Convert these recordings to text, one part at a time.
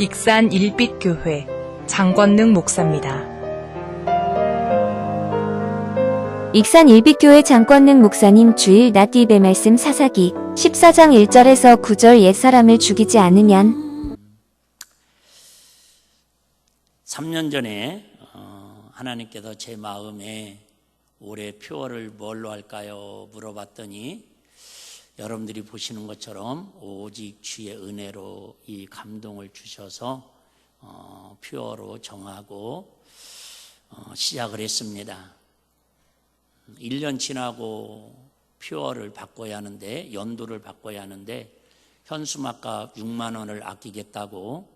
익산 일빛교회 장권능 목사입니다. 익산 일빛교회 장권능 목사님 주일 낮 예배 말씀 사사기 14장 1절에서 9절 옛사람을 죽이지 않으면 3년 전에 하나님께서 제 마음에 올해 표어를 뭘로 할까요? 물어봤더니 여러분들이 보시는 것처럼 오직 주의 은혜로 이 감동을 주셔서 표어로 정하고 시작을 했습니다. 1년 지나고 표어를 바꿔야 하는데, 연도를 바꿔야 하는데 현수막값 6만 원을 아끼겠다고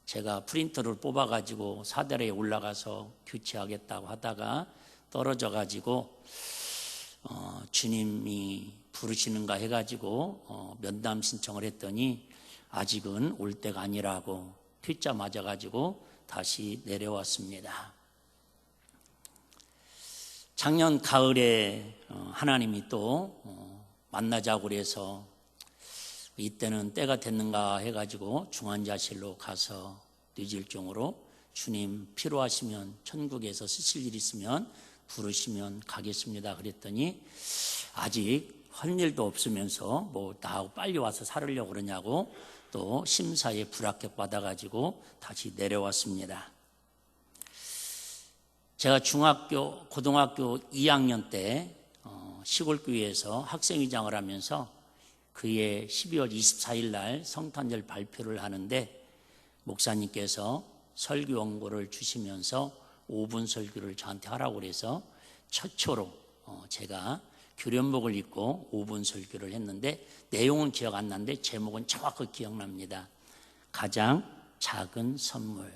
제가 프린터를 뽑아가지고 사다리에 올라가서 교체하겠다고 하다가 떨어져가지고 주님이 부르시는가 해가지고 면담 신청을 했더니 아직은 올 때가 아니라고 퇴짜 맞아가지고 다시 내려왔습니다. 작년 가을에 하나님이 또 만나자고 그래서 이때는 때가 됐는가 해가지고 중환자실로 가서 뇌질종으로 주님 필요하시면 천국에서 쓰실 일 있으면 부르시면 가겠습니다 그랬더니 아직 할 일도 없으면서 뭐 나하고 빨리 와서 살으려고 그러냐고 또 심사에 불합격 받아가지고 다시 내려왔습니다. 제가 고등학교 2학년 때 시골교회에서 학생회장을 하면서 그해 12월 24일 날 성탄절 발표를 하는데 목사님께서 설교 원고를 주시면서 5분 설교를 저한테 하라고 그래서 최초로 제가 교련복을 입고 5분 설교를 했는데 내용은 기억 안 나는데 제목은 정확하게 기억납니다. 가장 작은 선물.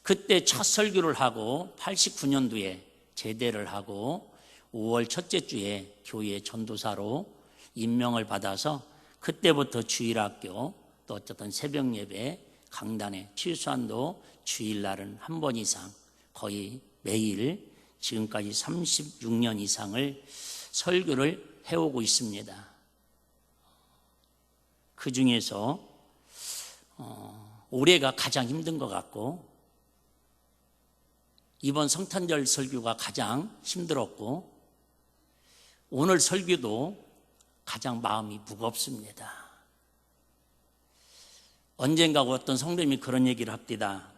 그때 첫 설교를 하고 89년도에 제대를 하고 5월 첫째 주에 교회 전도사로 임명을 받아서 그때부터 주일학교 또 어쨌든 새벽 예배 강단에 최소한도 주일날은 한 번 이상 거의 매일 지금까지 36년 이상을 설교를 해오고 있습니다. 그 중에서 올해가 가장 힘든 것 같고 이번 성탄절 설교가 가장 힘들었고 오늘 설교도 가장 마음이 무겁습니다. 언젠가 어떤 성도님이 그런 얘기를 합니다.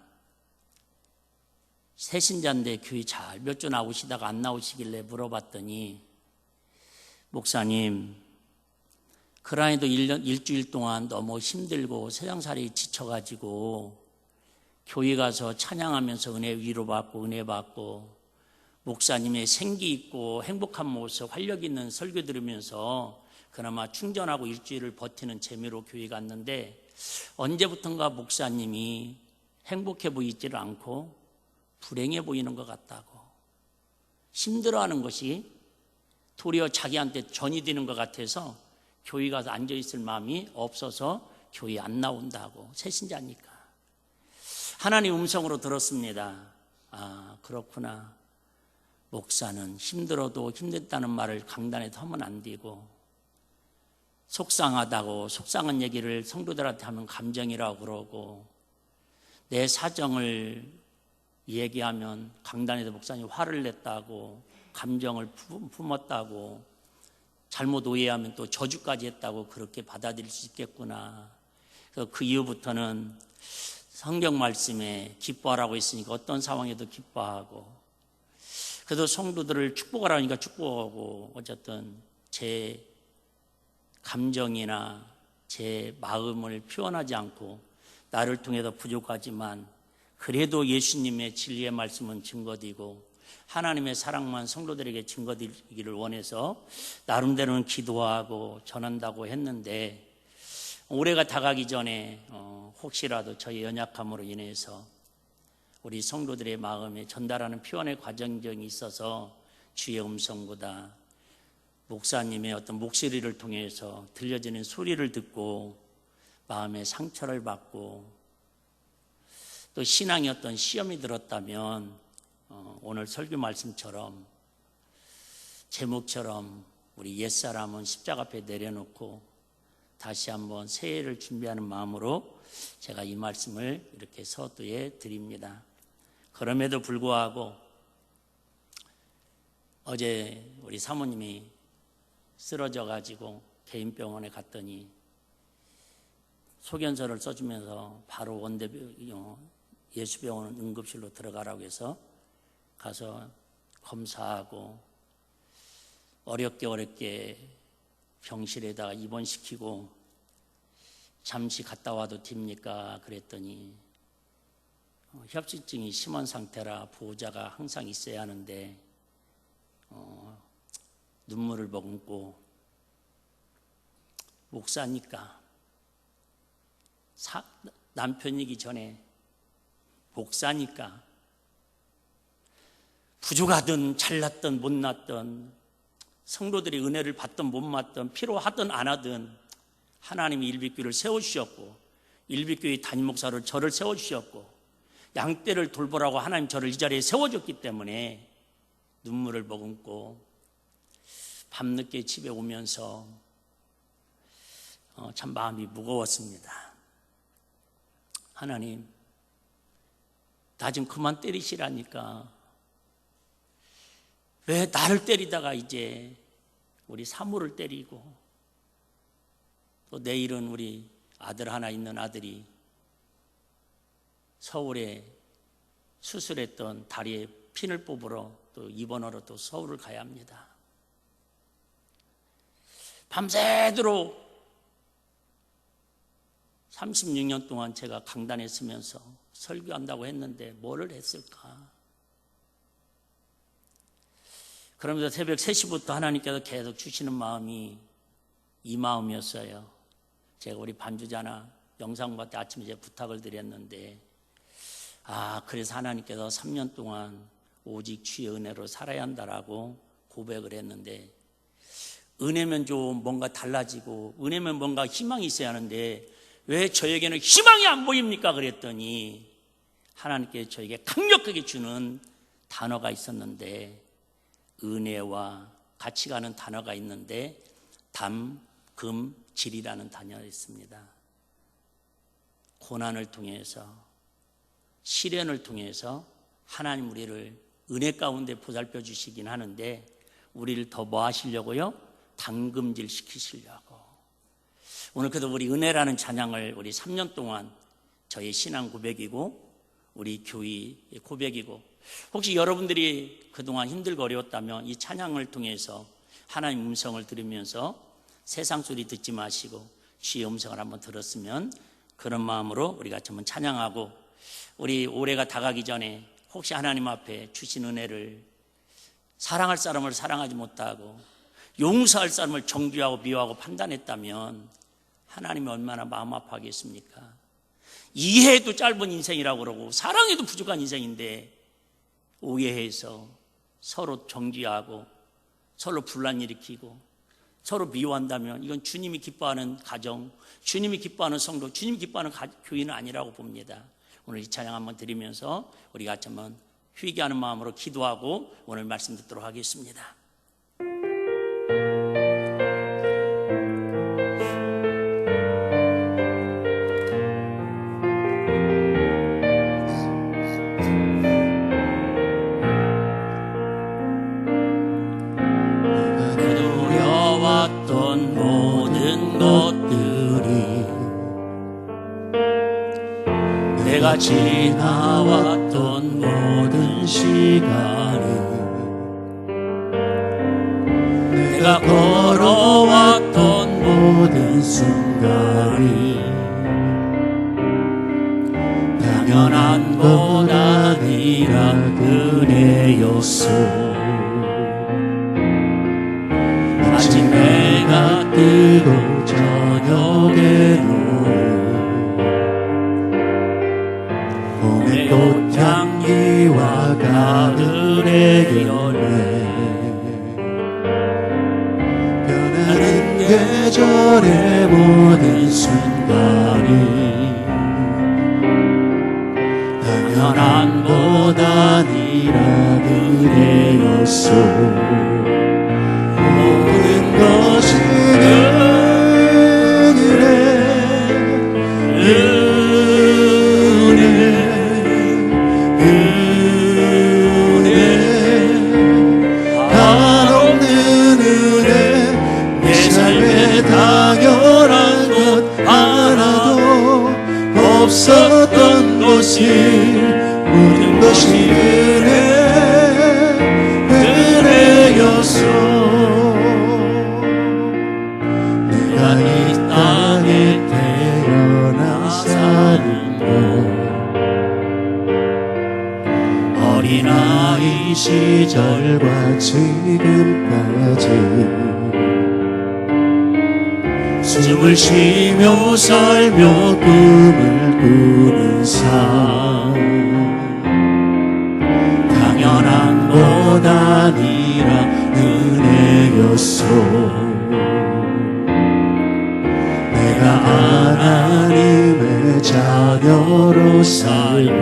새신자인데 교회 잘 몇 주 나오시다가 안 나오시길래 물어봤더니 목사님 그라인도 일주일 동안 너무 힘들고 세상살이 지쳐가지고 교회 가서 찬양하면서 은혜 위로받고 은혜 받고 목사님의 생기 있고 행복한 모습 활력 있는 설교 들으면서 그나마 충전하고 일주일을 버티는 재미로 교회 갔는데 언제부턴가 목사님이 행복해 보이지를 않고 불행해 보이는 것 같다고 힘들어하는 것이 도리어 자기한테 전이 되는 것 같아서 교회 가서 앉아있을 마음이 없어서 교회 안 나온다고 새신자니까 하나님 음성으로 들었습니다. 아 그렇구나. 목사는 힘들어도 힘들다는 말을 강단에서 하면 안 되고 속상하다고 속상한 얘기를 성도들한테 하면 감정이라고 그러고 내 사정을 얘기하면 강단에서 목사님 화를 냈다고 감정을 품었다고 잘못 오해하면 또 저주까지 했다고 그렇게 받아들일 수 있겠구나. 그래서 그 이후부터는 성경 말씀에 기뻐하라고 했으니까 어떤 상황에도 기뻐하고 그래도 성도들을 축복하라니까 축복하고 어쨌든 제 감정이나 제 마음을 표현하지 않고 나를 통해서 부족하지만 그래도 예수님의 진리의 말씀은 증거되고 하나님의 사랑만 성도들에게 증거되기를 원해서 나름대로는 기도하고 전한다고 했는데 올해가 다가기 전에 혹시라도 저의 연약함으로 인해서 우리 성도들의 마음에 전달하는 표현의 과정이 있어서 주의 음성보다 목사님의 어떤 목소리를 통해서 들려지는 소리를 듣고 마음의 상처를 받고 또 신앙의 어떤 시험이 들었다면 오늘 설교 말씀처럼 제목처럼 우리 옛사람은 십자가 앞에 내려놓고 다시 한번 새해를 준비하는 마음으로 제가 이 말씀을 이렇게 서두에 드립니다. 그럼에도 불구하고 어제 우리 사모님이 쓰러져 가지고 개인병원에 갔더니 소견서를 써주면서 바로 예수병원 응급실로 들어가라고 해서 가서 검사하고 어렵게 병실에다가 입원시키고 잠시 갔다 와도 됩니까? 그랬더니 협심증이 심한 상태라 보호자가 항상 있어야 하는데 눈물을 머금고 목사니까 남편이기 전에 목사니까 부족하든 잘났든 못났든 성도들이 은혜를 받든 못 받든 필요하든 안 하든 하나님이 일빛교회를 세워주셨고 일빛교회 담임 목사로 저를 세워주셨고 양떼를 돌보라고 하나님 저를 이 자리에 세워줬기 때문에 눈물을 머금고 밤늦게 집에 오면서 참 마음이 무거웠습니다. 하나님, 나 좀 그만 때리시라니까 왜 나를 때리다가 이제 우리 사모를 때리고 또 내일은 우리 아들 하나 있는 아들이 서울에 수술했던 다리에 핀을 뽑으러 또 입원하러 또 서울을 가야 합니다. 밤새도록 36년 동안 제가 강단에 서면서 설교한다고 했는데 뭐를 했을까? 그러면서 새벽 3시부터 하나님께서 계속 주시는 마음이 이 마음이었어요. 제가 우리 반주자나 영상과 때 아침에 제가 부탁을 드렸는데 그래서 하나님께서 3년 동안 오직 주의 은혜로 살아야 한다라고 고백을 했는데 은혜면 좀 뭔가 달라지고 은혜면 뭔가 희망이 있어야 하는데 왜 저에게는 희망이 안 보입니까? 그랬더니 하나님께 저에게 강력하게 주는 단어가 있었는데 은혜와 같이 가는 단어가 있는데 담금질이라는 단어가 있습니다. 고난을 통해서 시련을 통해서 하나님 우리를 은혜 가운데 보살펴 주시긴 하는데 우리를 더 뭐 하시려고요? 담금질 시키시려고. 오늘 그래도 우리 은혜라는 찬양을 우리 3년 동안 저의 신앙 고백이고 우리 교회 고백이고 혹시 여러분들이 그동안 힘들고 어려웠다면 이 찬양을 통해서 하나님 음성을 들으면서 세상 소리 듣지 마시고 주의 음성을 한번 들었으면 그런 마음으로 우리가 한번 찬양하고 우리 올해가 다가기 전에 혹시 하나님 앞에 주신 은혜를 사랑할 사람을 사랑하지 못하고 용서할 사람을 정죄하고 미워하고 판단했다면 하나님이 얼마나 마음 아파하겠습니까? 이해도 짧은 인생이라고 그러고 사랑에도 부족한 인생인데 오해해서 서로 정죄하고 서로 분란 일으키고 서로 미워한다면 이건 주님이 기뻐하는 가정, 주님이 기뻐하는 성도, 주님이 기뻐하는 교회는 아니라고 봅니다. 오늘 이 찬양 한번 드리면서 우리 같이 한번 회개하는 마음으로 기도하고 오늘 말씀 듣도록 하겠습니다. 두려웠던 모든 것들이 내가 지나왔던 모든 시간이 내가 걸어왔던 모든 순간이 당연한 것 아니라 은혜였소. 아직 해가 뜨고 저녁에도 봄의 꽃향기와 가을의 열매 변하는 계절의 모든 순간이 당연한 것 아니라 은혜였소. 모든 것이 은혜 없었던 곳이 모든 것이 은혜였소. 내가 이 땅에 태어나 사는 것, 어린아이 시절과 지금까지 숨을 쉬며 살며 꿈을 꾸는 삶, 당연한 것 아니라 은혜였소. 내가 하나님의 자녀로 살며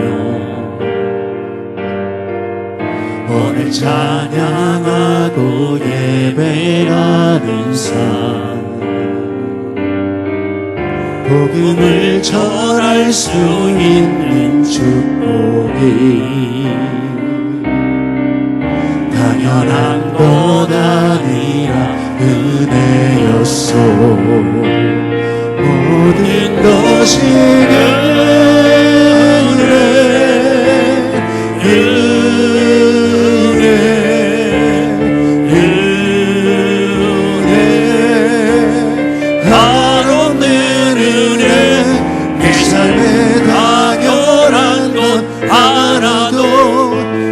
오늘 찬양하고 예배하는 삶, 복음을 전할 수 있는 축복이 당연한 것 아니라 은혜였소. 모든 것이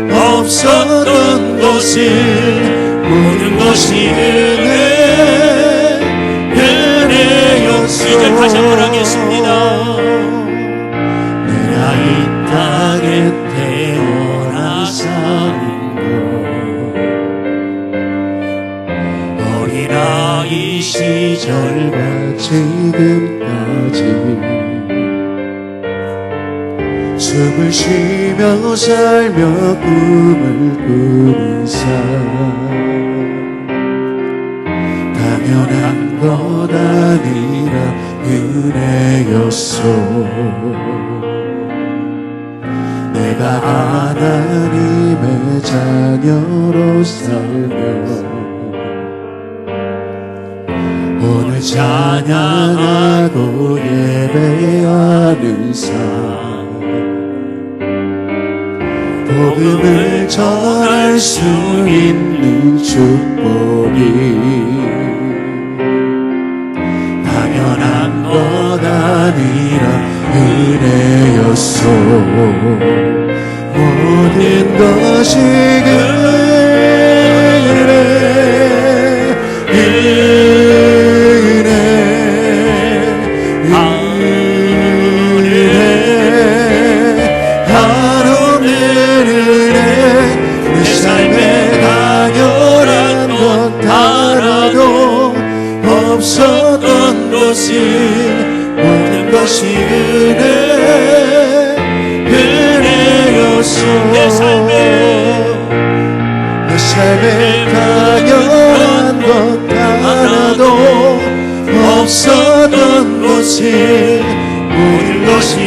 없었던 곳이 모든 것이 은혜였소. 이제 다시 한번 하겠습니다. 내가 이 땅에 태어나 사는 것, 어린아이 시절과 지금까지 숨을 쉬며 살며 꿈을 꾸는 삶, 당연한 것 아니라 은혜였소. 내가 하나님의 자녀로 살며 오늘 찬양하고 예배하는 삶, 복음을 전할 수 있는 축복이 당연한 것 아니라 은혜였소. 모든 것이 없었던 것이 모든 것이 은혜였소. 내 삶에 당연한 것 하나도 없었던 것이 모든 것이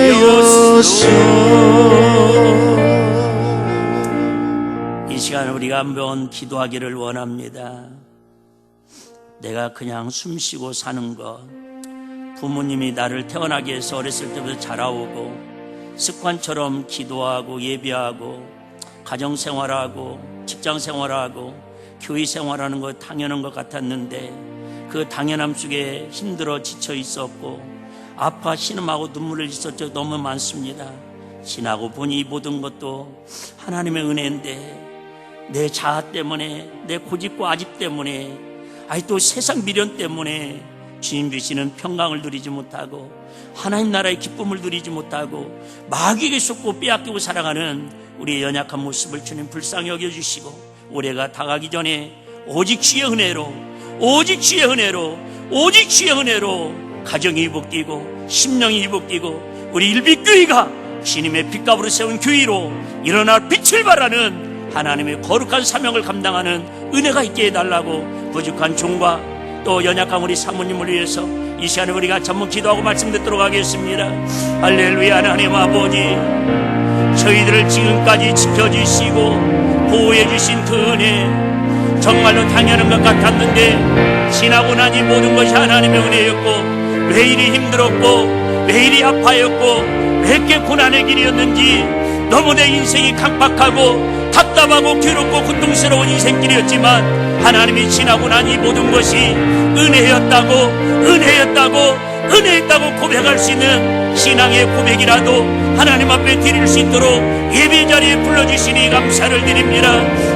은혜였소. 이 시간에 우리가 한번 기도하기를 원합니다. 내가 그냥 숨쉬고 사는 것, 부모님이 나를 태어나게 해서 어렸을 때부터 자라오고 습관처럼 기도하고 예배하고 가정생활하고 직장생활하고 교회생활하는 것 당연한 것 같았는데 그 당연함 속에 힘들어 지쳐 있었고 아파 신음하고 눈물을 흘렸을 적 너무 많습니다. 지나고 보니 이 모든 것도 하나님의 은혜인데 내 자아 때문에, 내 고집과 아집 때문에, 또 세상 미련 때문에 주님 주시는 평강을 누리지 못하고 하나님 나라의 기쁨을 누리지 못하고 마귀에게 속고 빼앗기고 살아가는 우리의 연약한 모습을 주님 불쌍히 여겨주시고 올해가 다가기 전에 오직 주의 은혜로, 오직 주의 은혜로, 오직 주의 은혜로 가정이 회복되고 심령이 회복되고 우리 일빛교회가 주님의 빛값으로 세운 교회로 일어날 빛을 발하는 하나님의 거룩한 사명을 감당하는 은혜가 있게 해달라고 부족한 종과 또 연약한 우리 사모님을 위해서 이 시간에 우리가 한번 기도하고 말씀 듣도록 하겠습니다. 할렐루야. 하나님 아버지, 저희들을 지금까지 지켜주시고 보호해 주신 그 은혜, 정말로 당연한 것 같았는데 지나고 나니 모든 것이 하나님의 은혜였고, 왜 이리 힘들었고 왜 이리 아파였고 왜 이렇게 고난의 길이었는지, 너무 내 인생이 각박하고 답답하고 괴롭고 고통스러운 인생길이었지만 하나님이 지나고 나니 모든 것이 은혜였다고, 은혜였다고, 은혜였다고 고백할 수 있는 신앙의 고백이라도 하나님 앞에 드릴 수 있도록 예배 자리에 불러주시니 감사를 드립니다.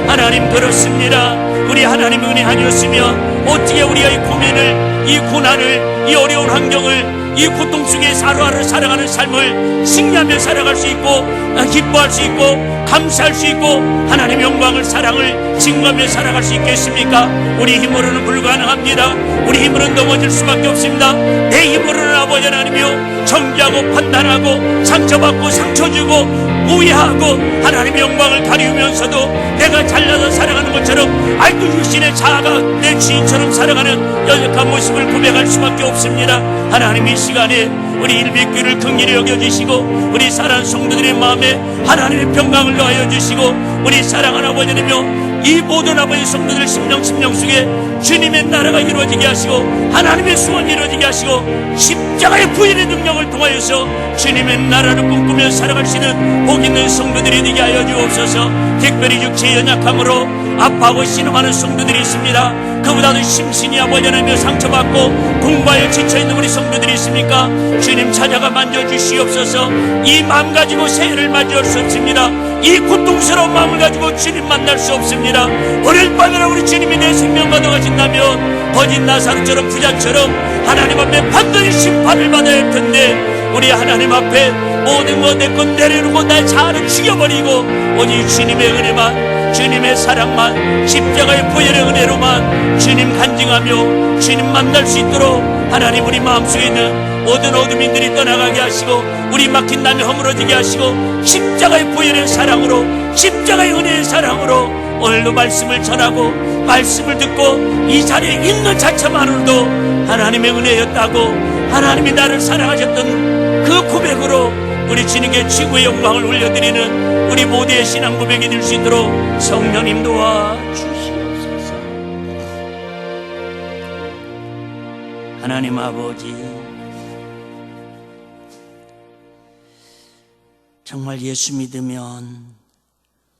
하나님 들었습니다. 우리 하나님 은혜 아니었으면 어떻게 우리가 이 고민을, 이 고난을, 이 어려운 환경을, 이 고통 속에 하루하루 살아가는 삶을 승리하며 살아갈 수 있고, 기뻐할 수 있고, 감사할 수 있고, 하나님의 영광을, 사랑을 증거하며 살아갈 수 있겠습니까? 우리 힘으로는 불가능합니다. 우리 힘으로는 넘어질 수밖에 없습니다. 내 힘으로는 아버지 하나님이요, 정죄하고 판단하고 상처받고 상처주고 무해하고 하나님의 영광을 가리우면서도 내가 잘나서 살아가는 것처럼 알고 육신의 자아가 내 주인처럼 살아가는 연약한 모습을 고백할 수밖에 없습니다. 하나님 이 시간에 우리 일비교를 긍휼히 여겨주시고 우리 사랑하는 성도들의 마음에 하나님의 평강을 더하여 주시고, 우리 사랑하는 아버지 하나님이요, 이 모든 아버지 성도들 심령 속에 주님의 나라가 이루어지게 하시고 하나님의 소원이 이루어지게 하시고 십자가의 부인의 능력을 통하여서 주님의 나라를 꿈꾸며 살아갈 수 있는 복 있는 성도들이 되게 하여 주옵소서. 특별히 육체의 연약함으로 아파하고 신음하는 성도들이 있습니다. 그보다도 심신이 아버지 하나님의 상처받고 공부하여 지쳐있는 우리 성도들이 있습니까? 주님 찾아가 만져주시옵소서. 이 마음 가지고 새해를 맞이할 수 없습니다. 이 고통스러운 마음을 가지고 주님 만날 수 없습니다. 오늘 밤이나 우리 주님이 내 생명 받아가신다면 거짓 나사로처럼 부자처럼 하나님 앞에 반드시 심판을 받아야 할 텐데, 우리 하나님 앞에 모든 것 내 것 내려놓고 나의 자아를 죽여버리고 오직 주님의 은혜만, 주님의 사랑만, 십자가의 보혈의 은혜로만 주님 간증하며 주님 만날 수 있도록 하나님 우리 마음속에 있는 모든 어둠인들이 떠나가게 하시고 우리 막힌 남이 허물어지게 하시고 십자가의 보혈의 사랑으로, 십자가의 은혜의 사랑으로 오늘도 말씀을 전하고 말씀을 듣고 이 자리에 있는 자체만으로도 하나님의 은혜였다고, 하나님이 나를 사랑하셨던 그 고백으로 우리 주님께 최고의 영광을 올려드리는 우리 모두의 신앙 고백이 될 수 있도록 성령님 도와주시옵소서. 하나님 아버지, 정말 예수 믿으면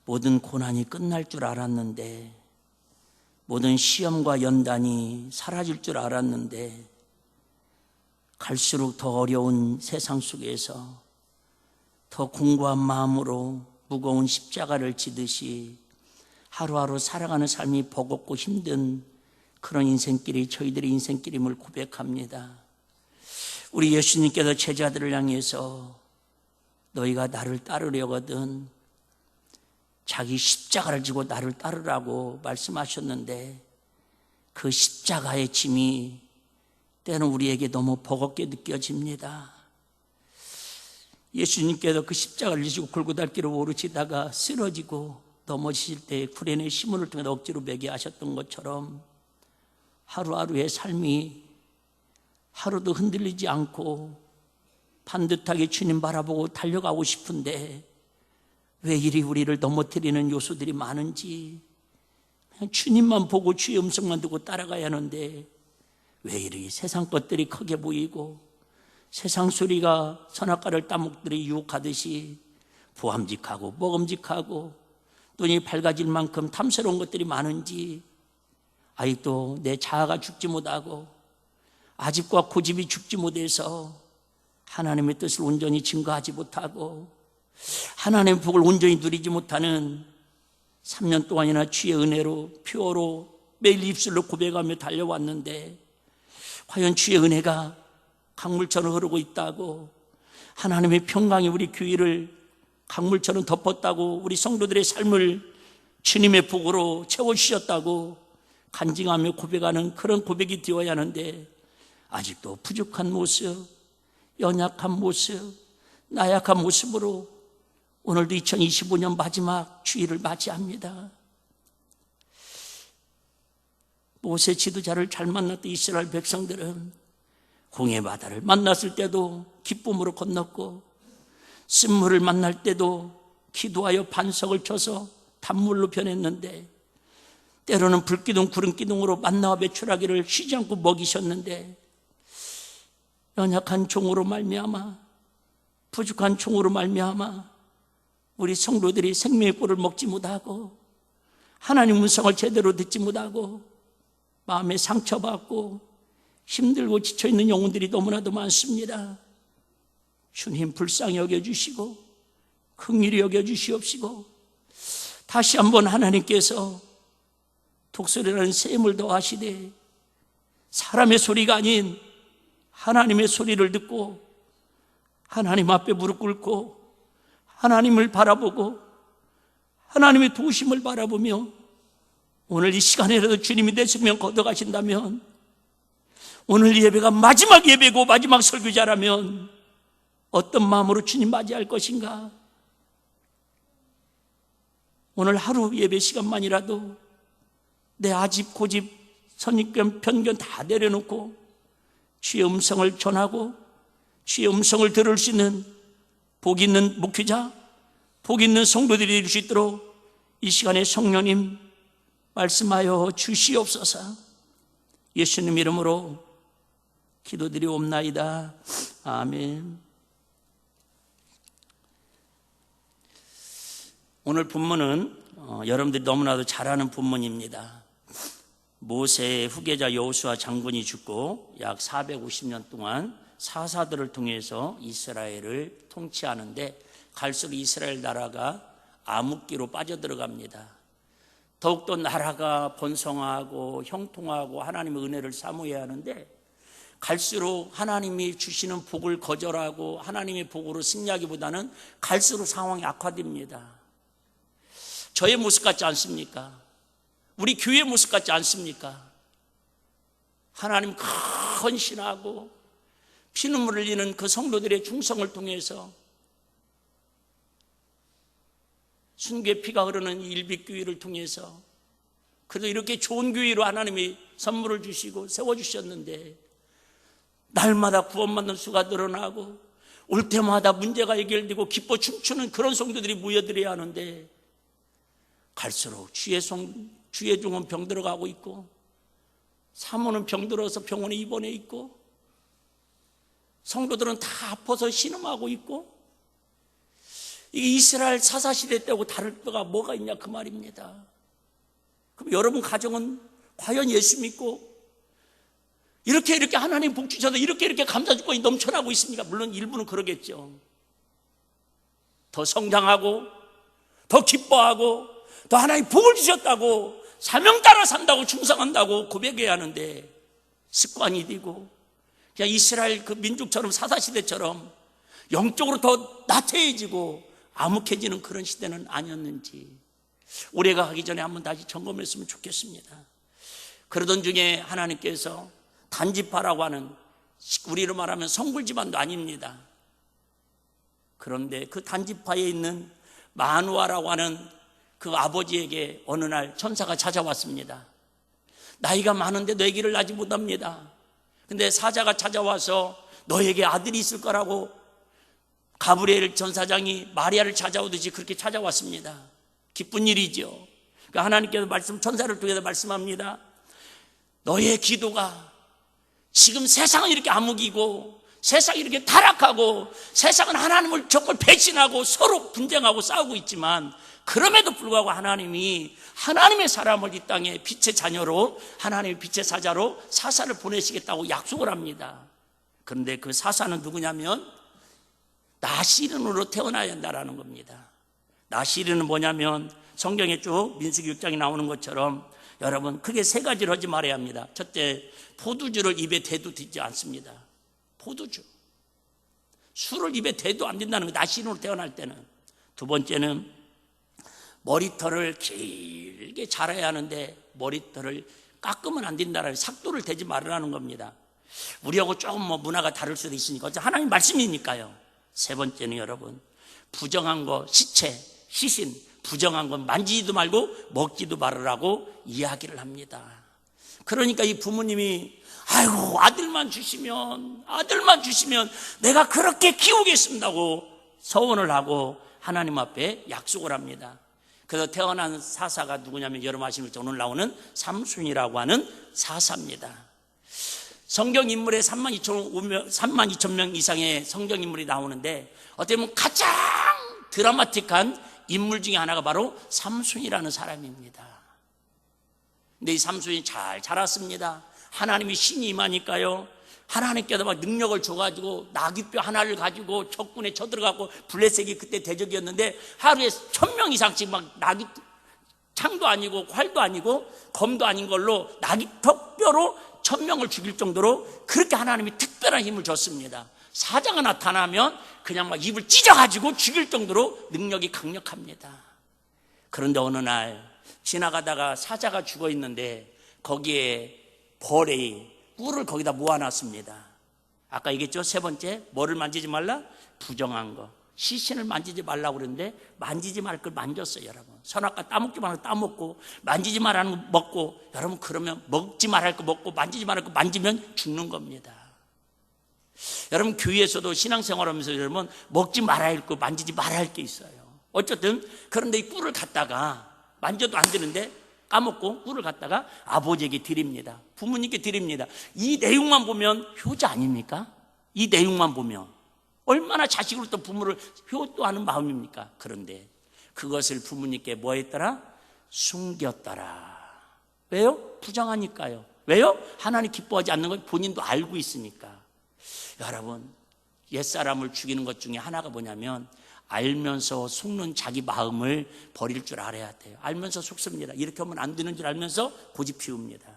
모든 고난이 끝날 줄 알았는데, 모든 시험과 연단이 사라질 줄 알았는데, 갈수록 더 어려운 세상 속에서 더 공고한 마음으로 무거운 십자가를 지듯이 하루하루 살아가는 삶이 버겁고 힘든 그런 인생길이 저희들의 인생길임을 고백합니다. 우리 예수님께서 제자들을 향해서 너희가 나를 따르려거든 자기 십자가를 지고 나를 따르라고 말씀하셨는데, 그 십자가의 짐이 때는 우리에게 너무 버겁게 느껴집니다. 예수님께서 그 십자가를 지시고 골고다길을 오르시다가 쓰러지고 넘어지실 때 구레네 시몬을 통해 억지로 매게 하셨던 것처럼 하루하루의 삶이 하루도 흔들리지 않고 반듯하게 주님 바라보고 달려가고 싶은데 왜 이리 우리를 넘어뜨리는 요소들이 많은지, 그냥 주님만 보고 주의 음성만 듣고 따라가야 하는데 왜 이리 세상 것들이 크게 보이고 세상 소리가 선악과를 따먹들이 유혹하듯이 부함직하고 먹음직하고 눈이 밝아질 만큼 탐스러운 것들이 많은지, 아직도 내 자아가 죽지 못하고 아집과 고집이 죽지 못해서 하나님의 뜻을 온전히 증거하지 못하고 하나님의 복을 온전히 누리지 못하는 3년 동안이나 주의 은혜로 표로 매일 입술로 고백하며 달려왔는데, 과연 주의 은혜가 강물처럼 흐르고 있다고, 하나님의 평강이 우리 교회를 강물처럼 덮었다고, 우리 성도들의 삶을 주님의 복으로 채워주셨다고 간증하며 고백하는 그런 고백이 되어야 하는데, 아직도 부족한 모습, 연약한 모습, 나약한 모습으로 오늘도 2025년 마지막 주일을 맞이합니다. 모세 지도자를 잘 만났던 이스라엘 백성들은 홍해 바다를 만났을 때도 기쁨으로 건넜고, 쓴물을 만날 때도 기도하여 반석을 쳐서 단물로 변했는데, 때로는 불기둥 구름기둥으로 만나와 메추라기를 쉬지 않고 먹이셨는데 연약한 종으로 말미암아, 부족한 종으로 말미암아 우리 성도들이 생명의 꿀을 먹지 못하고 하나님 음성을 제대로 듣지 못하고 마음에 상처받고 힘들고 지쳐있는 영혼들이 너무나도 많습니다. 주님 불쌍히 여겨주시고 긍휼히 여겨주시옵시고 다시 한번 하나님께서 독수리라는 샘을 더하시되 사람의 소리가 아닌 하나님의 소리를 듣고 하나님 앞에 무릎 꿇고 하나님을 바라보고 하나님의 도우심을 바라보며 오늘 이 시간에라도 주님이 내 생명 걷어가신다면, 오늘 이 예배가 마지막 예배고 마지막 설교자라면 어떤 마음으로 주님 맞이할 것인가? 오늘 하루 예배 시간만이라도 내 아집 고집 선입견 편견 다 내려놓고 주의 음성을 전하고 주의 음성을 들을 수 있는 복 있는 목회자, 복 있는 성도들이 될 수 있도록 이 시간에 성령님 말씀하여 주시옵소서. 예수님 이름으로 기도드리옵나이다. 아멘. 오늘 본문은 여러분들이 너무나도 잘 아는 본문입니다. 모세의 후계자 여호수아 장군이 죽고 약 450년 동안 사사들을 통해서 이스라엘을 통치하는데 갈수록 이스라엘 나라가 암흑기로 빠져들어갑니다. 더욱더 나라가 번성하고 형통하고 하나님의 은혜를 사모해야 하는데 갈수록 하나님이 주시는 복을 거절하고 하나님의 복으로 승리하기보다는 갈수록 상황이 악화됩니다. 저의 모습 같지 않습니까? 우리 교회의 모습 같지 않습니까? 하나님 헌신하고 피눈물 흘리는 그 성도들의 충성을 통해서 순교의 피가 흐르는 일빛교회를 통해서 그래도 이렇게 좋은 교회로 하나님이 선물을 주시고 세워주셨는데 날마다 구원받는 수가 늘어나고 올 때마다 문제가 해결되고 기뻐 춤추는 그런 성도들이 모여들어야 하는데 갈수록 주의 종은 병들어가고 있고 사모는 병들어서 병원에 입원해 있고 성도들은 다 아파서 신음하고 있고 이게 이스라엘 사사시대 때하고 다를 거가 뭐가 있냐 그 말입니다. 그럼 여러분 가정은 과연 예수 믿고 이렇게 하나님 복 주셔서 이렇게 감사 주권이 넘쳐나고 있습니까? 물론 일부는 그러겠죠. 더 성장하고 더 기뻐하고 더 하나님 복을 주셨다고 사명 따라 산다고 충성한다고 고백해야 하는데 습관이 되고 그냥 이스라엘 그 민족처럼 사사시대처럼 영적으로 더 나태해지고 암흑해지는 그런 시대는 아니었는지 올해가 가기 전에 한번 다시 점검했으면 좋겠습니다. 그러던 중에 하나님께서 단지파라고 하는 우리로 말하면 성불 집안도 아닙니다. 그런데 그 단지파에 있는 마누아라고 하는 그 아버지에게 어느 날 천사가 찾아왔습니다. 나이가 많은데 너 아기를 낳지 못합니다. 근데 사자가 찾아와서 너에게 아들이 있을 거라고 가브리엘 전사장이 마리아를 찾아오듯이 그렇게 찾아왔습니다. 기쁜 일이죠. 그러니까 하나님께서 천사를 통해서 말씀합니다. 너의 기도가 지금 세상은 이렇게 암흑이고 세상이 이렇게 타락하고 세상은 하나님을 정말 배신하고 서로 분쟁하고 싸우고 있지만 그럼에도 불구하고 하나님이 하나님의 사람을 이 땅에 빛의 자녀로 하나님의 빛의 사자로 사사를 보내시겠다고 약속을 합니다. 그런데 그 사사는 누구냐면 나시른으로 태어나야 한다라는 겁니다. 나시른은 뭐냐면 성경에 쭉 민수기 6장에 나오는 것처럼 여러분 크게 세 가지를 하지 말아야 합니다. 첫째, 포도주를 입에 대도 되지 않습니다. 포도주, 술을 입에 대도 안 된다는 거예요. 나시른으로 태어날 때는. 두 번째는 머리털을 길게 자라야 하는데 머리털을 깎으면 안 된다라는 삭도를 대지 말으라는 겁니다. 우리하고 조금 문화가 다를 수도 있으니까 어차피 하나님 말씀이니까요. 세 번째는 여러분 부정한 거 시체, 시신 부정한 건 만지지도 말고 먹지도 말으라고 이야기를 합니다. 그러니까 이 부모님이 아이고 아들만 주시면 내가 그렇게 키우겠습니다고 서원을 하고 하나님 앞에 약속을 합니다. 그래서 태어난 사사가 누구냐면 여러분 아시는 오늘 나오는 삼순이라고 하는 사사입니다. 성경 인물에 32,000명 이상의 성경 인물이 나오는데 어떻게 보면 가장 드라마틱한 인물 중에 하나가 바로 삼순이라는 사람입니다. 근데 이 삼순이 잘 자랐습니다. 하나님이 신이 임하니까요, 하나님께서 막 능력을 줘가지고 나귀뼈 하나를 가지고 적군에 쳐들어가고 블레셋이 그때 대적이었는데 하루에 1,000명 이상씩 막 나귀 창도 아니고 활도 아니고 검도 아닌 걸로 나귀 턱뼈로 1,000명을 죽일 정도로 그렇게 하나님이 특별한 힘을 줬습니다. 사자가 나타나면 그냥 막 입을 찢어가지고 죽일 정도로 능력이 강력합니다. 그런데 어느 날 지나가다가 사자가 죽어 있는데 거기에 벌이 꿀을 거기다 모아놨습니다. 아까 얘기했죠? 세 번째, 뭐를 만지지 말라? 부정한 거. 시신을 만지지 말라고 그러는데 만지지 말 걸 만졌어요. 여러분, 선악과 따먹기만 하고 따먹고 만지지 말라는 거 먹고, 여러분 그러면 먹지 말할 거 먹고 만지지 말할 거 만지면 죽는 겁니다. 여러분 교회에서도 신앙생활하면서 여러분 먹지 말아야 할 거 만지지 말아야 할 게 있어요. 어쨌든 그런데 이 꿀을 갖다가 만져도 안 되는데 까먹고 꿀을 갖다가 아버지에게 드립니다. 부모님께 드립니다. 이 내용만 보면 효자 아닙니까? 이 내용만 보면 얼마나 자식으로부터 부모를 효도하는 마음입니까? 그런데 그것을 부모님께 뭐 했더라? 숨겼더라. 왜요? 부정하니까요. 왜요? 하나님 기뻐하지 않는 걸 본인도 알고 있으니까. 여러분, 옛사람을 죽이는 것 중에 하나가 뭐냐면 알면서 속는 자기 마음을 버릴 줄 알아야 돼요. 알면서 속습니다. 이렇게 하면 안 되는 줄 알면서 고집 피웁니다.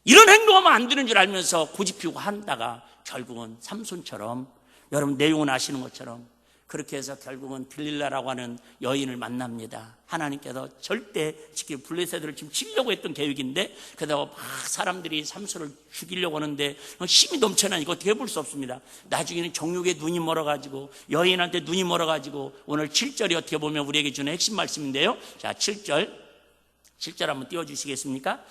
이런 행동하면 안 되는 줄 알면서 고집 피우고 한다가 결국은 삼손처럼, 여러분 내용은 아시는 것처럼 그렇게 해서 결국은 들릴라라고 하는 여인을 만납니다. 하나님께서 절대 지금 블레셋을 지금 치려고 했던 계획인데 그러다가 막 사람들이 삼손을 죽이려고 하는데 힘이 넘쳐나니까 어떻게 해볼 수 없습니다. 나중에는 정욕에 눈이 멀어가지고 여인한테 눈이 멀어가지고 오늘 7절이 어떻게 보면 우리에게 주는 핵심 말씀인데요. 자, 7절 한번 띄워주시겠습니까?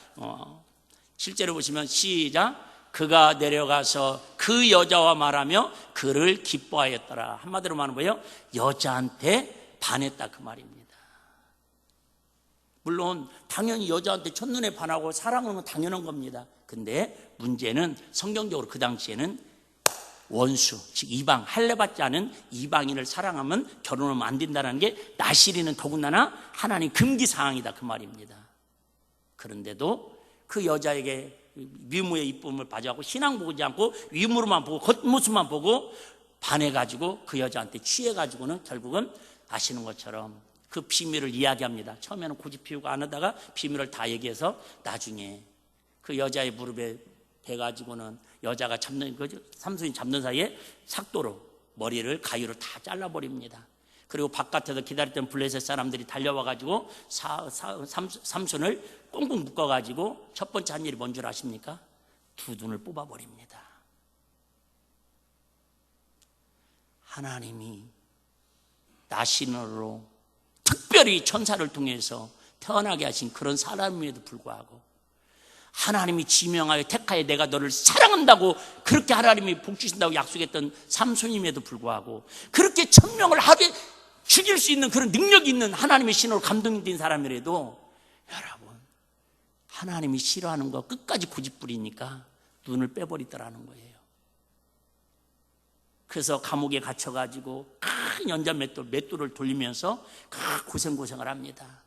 7절을 보시면 시작. 그가 내려가서 그 여자와 말하며 그를 기뻐하였더라. 한마디로 말하면 뭐예요? 여자한테 반했다, 그 말입니다. 물론 당연히 여자한테 첫눈에 반하고 사랑하는 건 당연한 겁니다. 근데 문제는 성경적으로 그 당시에는 원수, 즉 이방, 할례받지 않은 이방인을 사랑하면 결혼하면 안 된다는 게 나시리는 더군다나 하나님 금기 사항이다, 그 말입니다. 그런데도 그 여자에게 미모의 이쁨을 봐주고 신앙 보지 않고 위무로만 보고 겉모습만 보고 반해가지고 그 여자한테 취해가지고는 결국은 아시는 것처럼 그 비밀을 이야기합니다. 처음에는 고집 피우고 안 하다가 비밀을 다 얘기해서 나중에 그 여자의 무릎에 대가지고는 여자가 잡는 거죠. 삼손이 잡는 사이에 삭도로 머리를 가위로 다 잘라버립니다. 그리고 바깥에서 기다렸던 블레셋 사람들이 달려와가지고 삼손을 꽁꽁 묶어가지고 첫 번째 한 일이 뭔 줄 아십니까? 두 눈을 뽑아버립니다. 하나님이 나신으로 특별히 천사를 통해서 태어나게 하신 그런 사람임에도 불구하고 하나님이 지명하여 택하여 내가 너를 사랑한다고 그렇게 하나님이 복 주신다고 약속했던 삼손임에도 불구하고 그렇게 1,000명을 하루에 죽일 수 있는 그런 능력이 있는 하나님의 신으로 감동된 사람이라도 여러분 하나님이 싫어하는 거 끝까지 고집부리니까 눈을 빼버리더라는 거예요. 그래서 감옥에 갇혀가지고 큰 연자 맷돌을 돌리면서 고생을 합니다.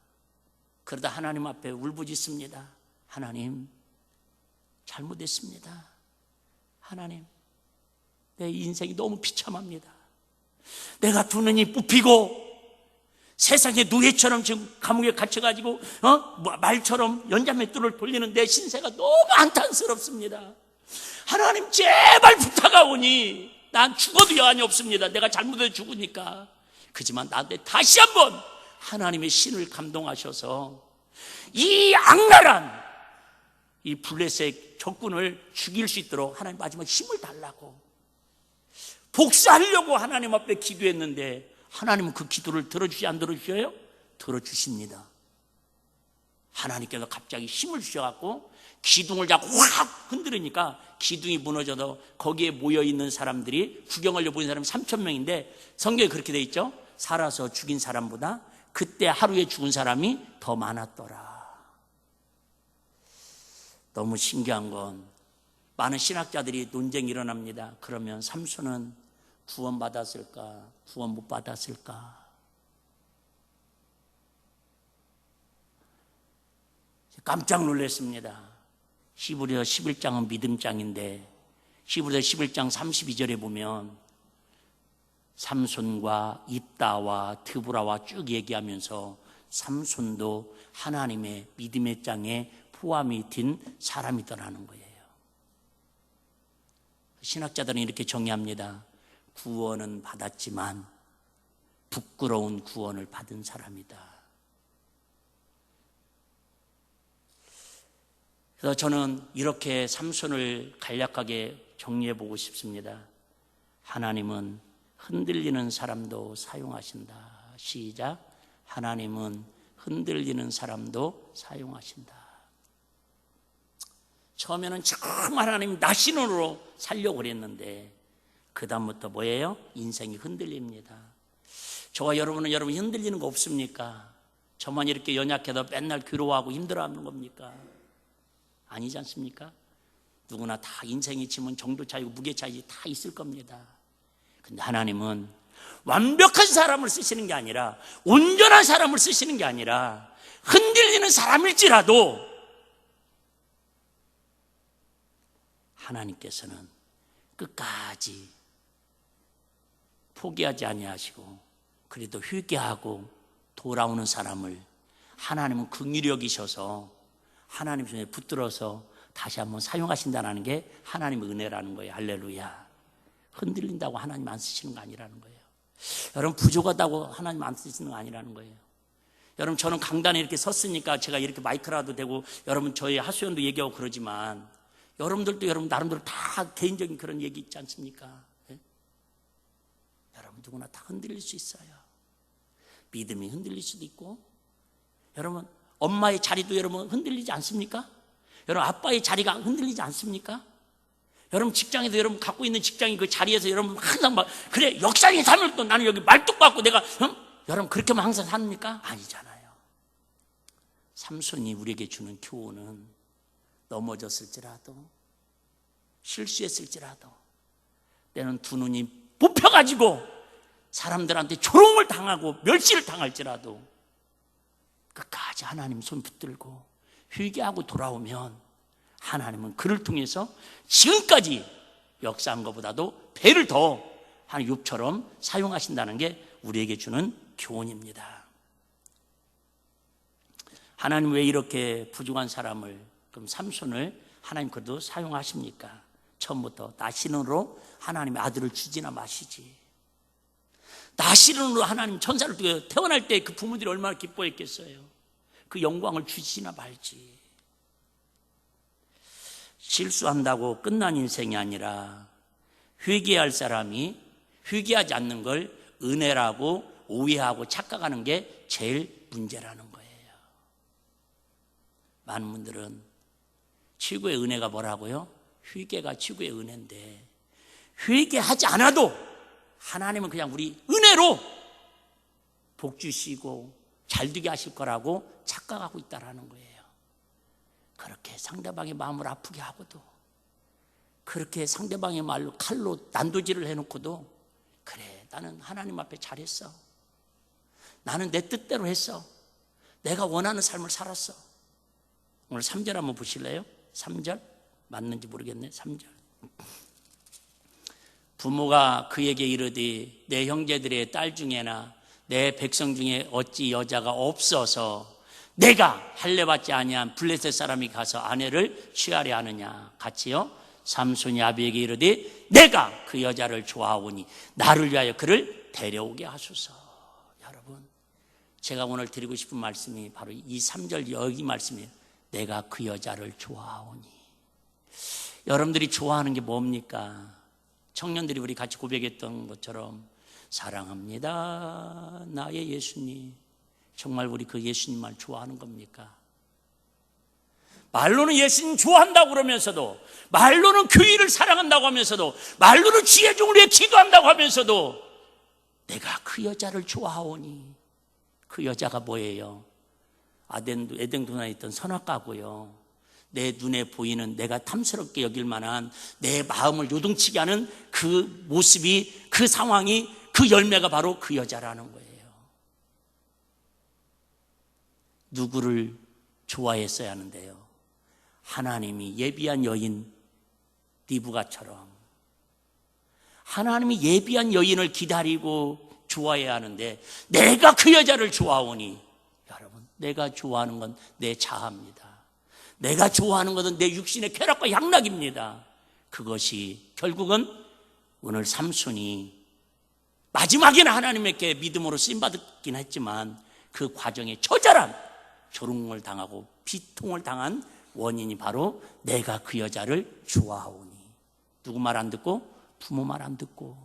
그러다 하나님 앞에 울부짖습니다. 하나님 잘못했습니다. 하나님 내 인생이 너무 비참합니다. 내가 두 눈이 뽑히고 세상의 노예처럼 지금 감옥에 갇혀가지고 말처럼 연자맷돌을 돌리는 내 신세가 너무 안타깝습니다. 하나님 제발 부탁하오니 난 죽어도 여한이 없습니다. 내가 잘못해서 죽으니까. 그지만 나한테 다시 한번 하나님의 신을 감동하셔서 이 악랄한 이 블레셋 적군을 죽일 수 있도록 하나님 마지막 힘을 달라고 복수하려고 하나님 앞에 기도했는데 하나님은 그 기도를 들어주시 안 들어주셔요? 들어주십니다. 하나님께서 갑자기 힘을 주셔갖고 기둥을 잡고 확 흔들으니까 기둥이 무너져서 거기에 모여있는 사람들이 구경하려고 보는 사람이 3,000명인데 성경에 그렇게 돼 있죠. 살아서 죽인 사람보다 그때 하루에 죽은 사람이 더 많았더라. 너무 신기한 건 많은 신학자들이 논쟁이 일어납니다. 그러면 삼손은 구원받았을까? 구원 못 받았을까? 깜짝 놀랐습니다. 히브리서 11장은 믿음장인데 히브리서 11장 32절에 보면 삼손과 입다와 드보라와 쭉 얘기하면서 삼손도 하나님의 믿음의 장에 포함이 된 사람이더라는 거예요. 신학자들은 이렇게 정의합니다. 구원은 받았지만 부끄러운 구원을 받은 사람이다. 그래서 저는 이렇게 삼손을 간략하게 정리해 보고 싶습니다. 하나님은 흔들리는 사람도 사용하신다. 시작. 하나님은 흔들리는 사람도 사용하신다. 처음에는 정말 하나님 나신으로 살려고 그랬는데 그 다음부터 뭐예요? 인생이 흔들립니다. 저와 여러분은 여러분 흔들리는 거 없습니까? 저만 이렇게 연약해도 맨날 괴로워하고 힘들어하는 겁니까? 아니지 않습니까? 누구나 다 인생이 지면 정도 차이고 무게 차이 다 있을 겁니다. 근데 하나님은 완벽한 사람을 쓰시는 게 아니라 온전한 사람을 쓰시는 게 아니라 흔들리는 사람일지라도 하나님께서는 끝까지 포기하지 아니하시고 그래도 회개하고 돌아오는 사람을 하나님은 긍휼히 여기셔서 하나님 손에 붙들어서 다시 한번 사용하신다는 게 하나님의 은혜라는 거예요. 할렐루야. 흔들린다고 하나님 안 쓰시는 거 아니라는 거예요. 여러분 부족하다고 하나님 안 쓰시는 거 아니라는 거예요. 여러분 저는 강단에 이렇게 섰으니까 제가 이렇게 마이크라도 대고 여러분 저희 하수연도 얘기하고 그러지만 여러분들도 여러분 나름대로 다 개인적인 그런 얘기 있지 않습니까? 네? 여러분 누구나 다 흔들릴 수 있어요. 믿음이 흔들릴 수도 있고 여러분 엄마의 자리도 여러분 흔들리지 않습니까? 여러분 아빠의 자리가 흔들리지 않습니까? 여러분 직장에서 여러분 갖고 있는 직장이 그 자리에서 여러분 항상 막 그래 역사적인 삶을 또 나는 여기 말뚝 받고 내가 여러분 그렇게만 항상 삽니까? 아니잖아요. 삼손이 우리에게 주는 교훈은 넘어졌을지라도 실수했을지라도 때는 두 눈이 뽑혀가지고 사람들한테 조롱을 당하고 멸시를 당할지라도 끝까지 하나님 손 붙들고 회개하고 돌아오면 하나님은 그를 통해서 지금까지 역사한 것보다도 배를 더 한 욥처럼 사용하신다는 게 우리에게 주는 교훈입니다. 하나님 왜 이렇게 부족한 사람을 그럼 삼손을 하나님 그래도 사용하십니까? 처음부터 나시는으로 하나님의 아들을 주지나 마시지. 나시는으로 하나님 천사를 두고 태어날 때 그 부모들이 얼마나 기뻐했겠어요. 그 영광을 주시나 말지. 실수한다고 끝난 인생이 아니라 회개할 사람이 회개하지 않는 걸 은혜라고 오해하고 착각하는 게 제일 문제라는 거예요. 많은 분들은 최고의 은혜가 뭐라고요? 회개가 최고의 은혜인데 회개하지 않아도 하나님은 그냥 우리 은혜로 복 주시고 잘 되게 하실 거라고 착각하고 있다라는 거예요. 그렇게 상대방의 마음을 아프게 하고도 그렇게 상대방의 말로 칼로 난도질을 해놓고도 그래 나는 하나님 앞에 잘했어. 나는 내 뜻대로 했어. 내가 원하는 삶을 살았어. 오늘 3절 한번 보실래요? 3절 맞는지 모르겠네. 3절 부모가 그에게 이르되 내 형제들의 딸 중에나 내 백성 중에 어찌 여자가 없어서 내가 할례받지 아니한 블레셋 사람이 가서 아내를 취하려 하느냐. 같이요. 삼손이 아비에게 이르되 내가 그 여자를 좋아하오니 나를 위하여 그를 데려오게 하소서. 여러분 제가 오늘 드리고 싶은 말씀이 바로 이 3절 여기 말씀이에요. 내가 그 여자를 좋아하오니. 여러분들이 좋아하는 게 뭡니까? 청년들이 우리 같이 고백했던 것처럼 사랑합니다 나의 예수님. 정말 우리 그 예수님만 좋아하는 겁니까? 말로는 예수님 좋아한다고 그러면서도 말로는 교회를 사랑한다고 하면서도 말로는 주의 종을 위해 기도한다고 하면서도 내가 그 여자를 좋아하오니 그 여자가 뭐예요? 에덴 동산에 있던 선악과고요. 내 눈에 보이는 내가 탐스럽게 여길 만한 내 마음을 요동치게 하는 그 모습이, 그 상황이, 그 열매가 바로 그 여자라는 거예요. 누구를 좋아했어야 하는데요? 하나님이 예비한 여인 리브가처럼 하나님이 예비한 여인을 기다리고 좋아해야 하는데 내가 그 여자를 좋아하오니, 여러분, 내가 좋아하는 건 내 자아입니다. 내가 좋아하는 것은 내 육신의 쾌락과 향락입니다. 그것이 결국은 오늘 삼손이 마지막에는 하나님께 믿음으로 쓰임받았긴 했지만 그 과정에 처절한 조롱을 당하고 비통을 당한 원인이 바로 내가 그 여자를 좋아하오니. 누구 말 안 듣고? 부모 말 안 듣고,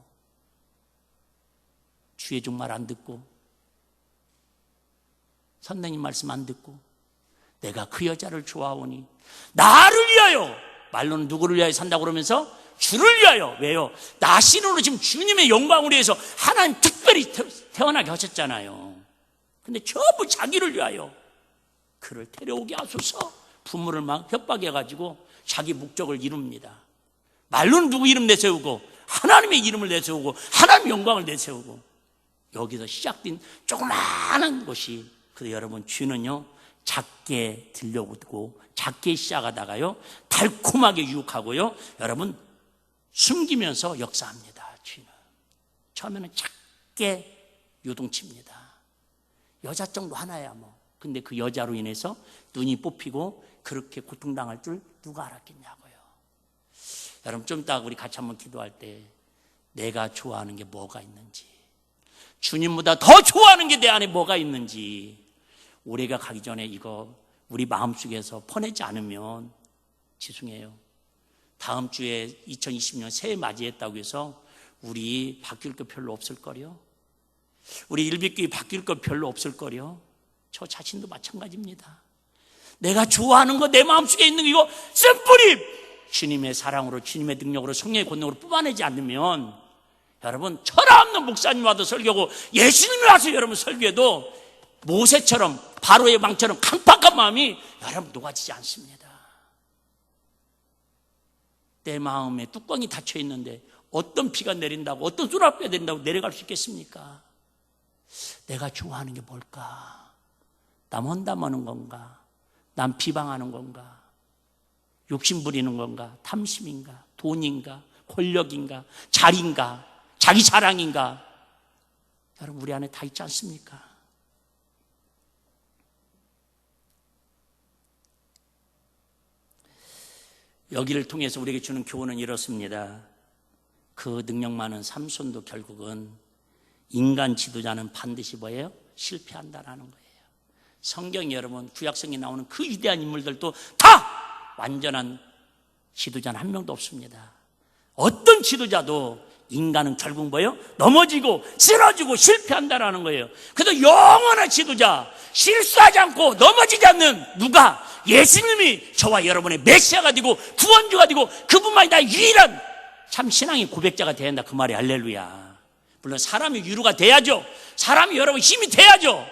주의 종 말 안 듣고, 선생님 말씀 안 듣고, 내가 그 여자를 좋아하오니. 나를 위하여, 말로는 누구를 위하여 산다고 그러면서 주를 위하여. 왜요? 나 신으로 지금 주님의 영광을 위해서 하나님 특별히 태어나게 하셨잖아요. 근데 전부 자기를 위하여 그를 데려오게 하소서. 부모를 막 협박해가지고 자기 목적을 이룹니다. 말로는 누구 이름 내세우고 하나님의 이름을 내세우고 하나님의 영광을 내세우고, 여기서 시작된 조그마한 것이, 그래서 여러분, 주는요 작게 들려오고 작게 시작하다가요 달콤하게 유혹하고요, 여러분, 숨기면서 역사합니다. 주는 처음에는 작게 요동칩니다. 여자 정도 하나야 뭐. 근데 그 여자로 인해서 눈이 뽑히고 그렇게 고통당할 줄 누가 알았겠냐고요. 여러분, 좀 이따 우리 같이 한번 기도할 때 내가 좋아하는 게 뭐가 있는지, 주님보다 더 좋아하는 게 내 안에 뭐가 있는지, 올해가 가기 전에 이거 우리 마음속에서 퍼내지 않으면 죄송해요. 다음 주에 2020년 새해 맞이했다고 해서 우리 바뀔 거 별로 없을 거요. 우리 일빛교회 바뀔 거 별로 없을 거요. 저 자신도 마찬가지입니다. 내가 좋아하는 거, 내 마음속에 있는 거, 이거 씀뿌리 주님의 사랑으로, 주님의 능력으로, 성령의 권능으로 뽑아내지 않으면, 여러분, 철학 없는 목사님 와도 설교하고 예수님이 와서 여러분 설교해도 모세처럼, 바로의 망처럼 강팍한 마음이 여러분 녹아지지 않습니다. 내 마음에 뚜껑이 닫혀 있는데 어떤 비가 내린다고, 어떤 쏟아비가 내린다고 내려갈 수 있겠습니까? 내가 좋아하는 게 뭘까? 남 험담하는 건가? 남 비방하는 건가? 욕심 부리는 건가? 탐심인가? 돈인가? 권력인가? 자리인가? 자기 자랑인가? 여러분, 우리 안에 다 있지 않습니까? 여기를 통해서 우리에게 주는 교훈은 이렇습니다. 그 능력 많은 삼손도 결국은 인간 지도자는 반드시 뭐예요? 실패한다라는 거예요. 성경이, 여러분, 구약성에 나오는 그 위대한 인물들도 다 완전한 지도자는 한 명도 없습니다. 어떤 지도자도 인간은 결국 뭐예요? 넘어지고 쓰러지고 실패한다라는 거예요. 그래서 영원한 지도자, 실수하지 않고 넘어지지 않는 누가? 예수님이 저와 여러분의 메시아가 되고 구원주가 되고 그분만이 다 유일한 참 신앙의 고백자가 돼야 한다, 그 말이. 할렐루야. 물론 사람이 유루가 돼야죠. 사람이 여러분 힘이 돼야죠.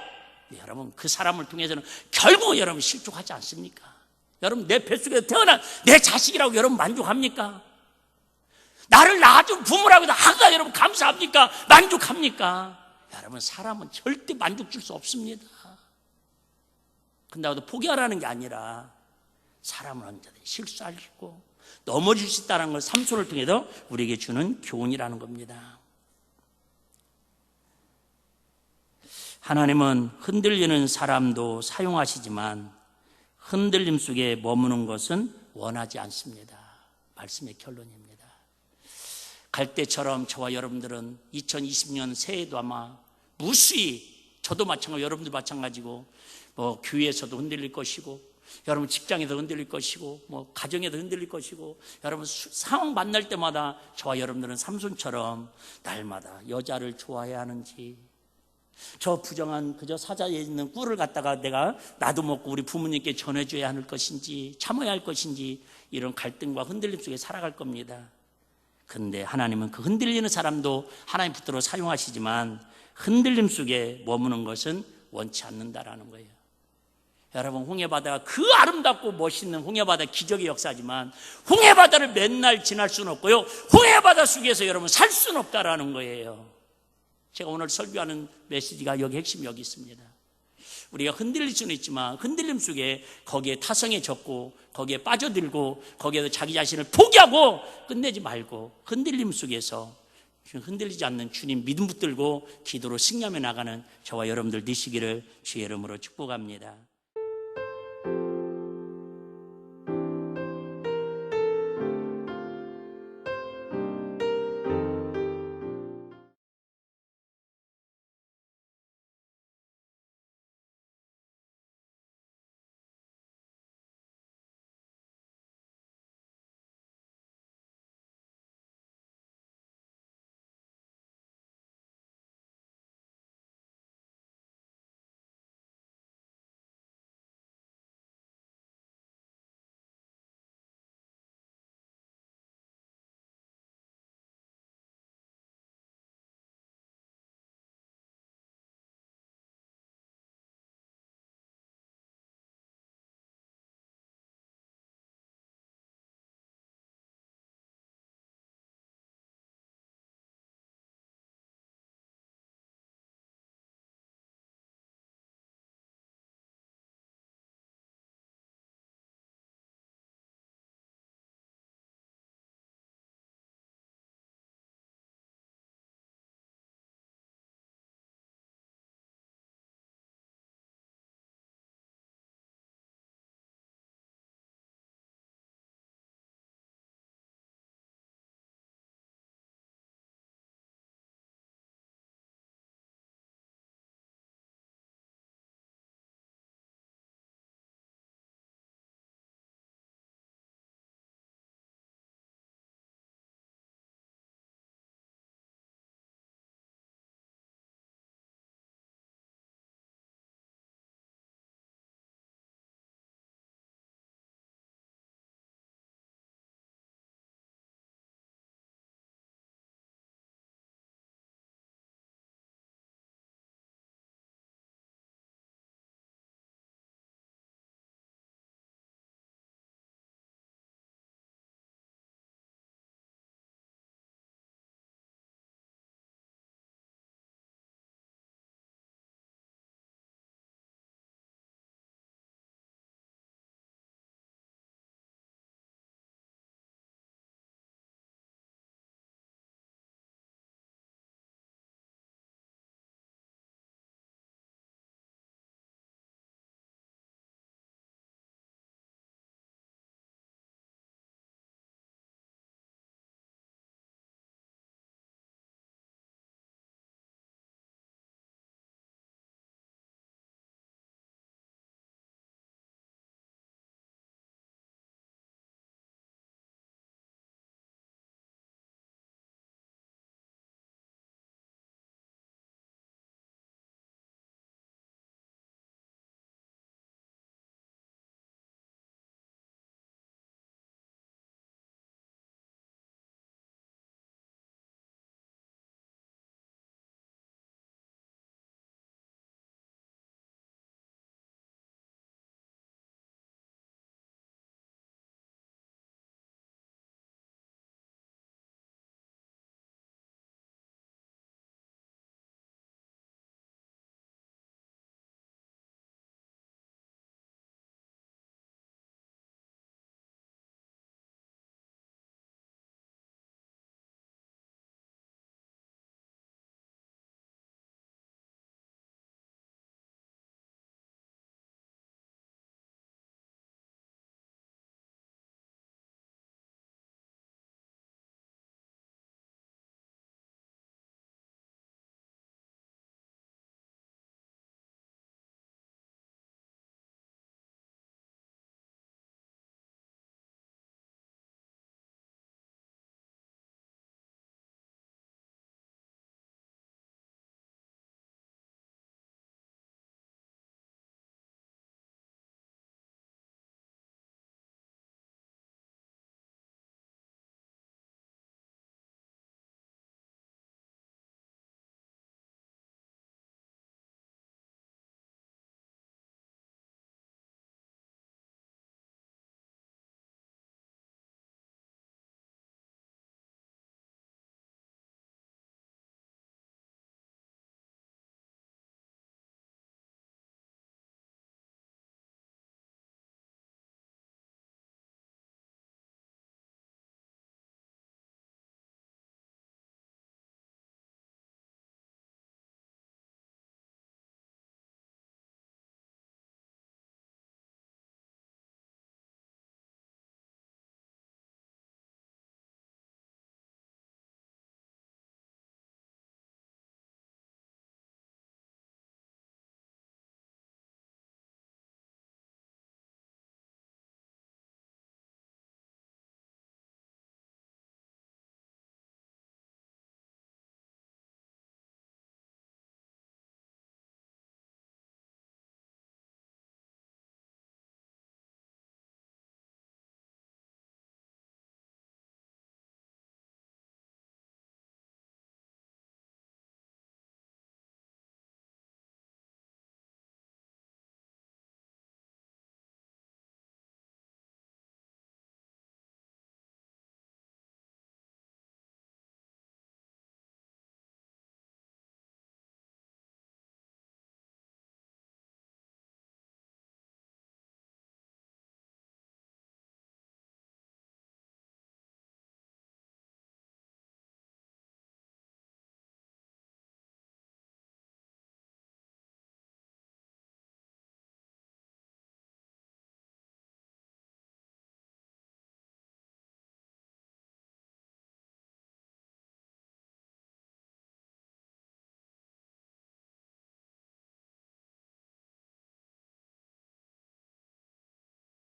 여러분, 그 사람을 통해서는 결국 여러분 실족하지 않습니까? 여러분, 내 뱃속에서 태어난 내 자식이라고 여러분 만족합니까? 나를 낳아준 부모라고 해서 하가 여러분 감사합니까? 만족합니까? 여러분, 사람은 절대 만족 줄 수 없습니다. 근데 포기하라는 게 아니라 사람은 언제든 실수할 수 있고 넘어질 수 있다는 걸 삼손을 통해서 우리에게 주는 교훈이라는 겁니다. 하나님은 흔들리는 사람도 사용하시지만 흔들림 속에 머무는 것은 원하지 않습니다. 말씀의 결론입니다. 갈대처럼 저와 여러분들은 2020년 새해도 아마 무수히, 저도 마찬가지고 여러분도 마찬가지고, 교회에서도 흔들릴 것이고, 여러분 직장에도 흔들릴 것이고, 가정에도 흔들릴 것이고, 여러분 상황 만날 때마다 저와 여러분들은 삼손처럼 날마다 여자를 좋아해야 하는지, 저 부정한 그저 사자에 있는 꿀을 갖다가 내가 나도 먹고 우리 부모님께 전해줘야 할 것인지, 참아야 할 것인지, 이런 갈등과 흔들림 속에 살아갈 겁니다. 근데 하나님은 그 흔들리는 사람도 하나님 붙들어 사용하시지만 흔들림 속에 머무는 것은 원치 않는다라는 거예요. 여러분, 홍해바다가 그 아름답고 멋있는 홍해바다 기적의 역사지만 홍해바다를 맨날 지날 수는 없고요, 홍해바다 속에서 여러분 살 수는 없다라는 거예요. 제가 오늘 설교하는 메시지가 핵심이 여기 있습니다. 우리가 흔들릴 수는 있지만 흔들림 속에 거기에 타성에 젖고 거기에 빠져들고 거기에서 자기 자신을 포기하고 끝내지 말고 흔들림 속에서 흔들리지 않는 주님 믿음 붙들고 기도로 승리하며 나가는 저와 여러분들 되시기를 주의 이름으로 축복합니다.